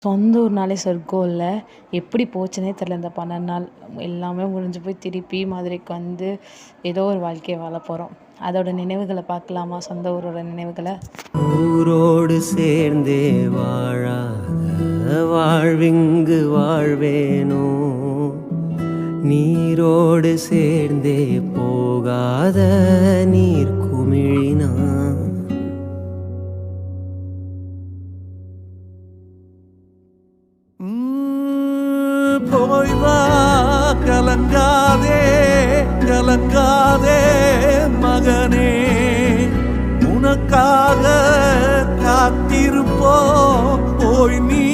சொந்த ஊர்னாலே சொர்க்கம் இல்ல. எப்படி போச்சுன்னே தெரியல இந்த 12 நாள். எல்லாமே முடிஞ்சு போய் திருப்பி மதுரைக்கு வந்து ஏதோ ஒரு வாழ்க்கைய வாழப் போறோம். அதோட நினைவுகள பார்க்கலாமா? சொந்த ஊரோட நினைவுகள. ஊரோடு சேர்ந்தே வாழாத வாழ்விங்கு வாழ்வேனோ, நீரோடு சேர்ந்தே போகாத நீர் குமிழினா. போய் வா, கலங்காதே கலங்காதே மகனே, உனக்காக காத்திருப்போம். போய் நீ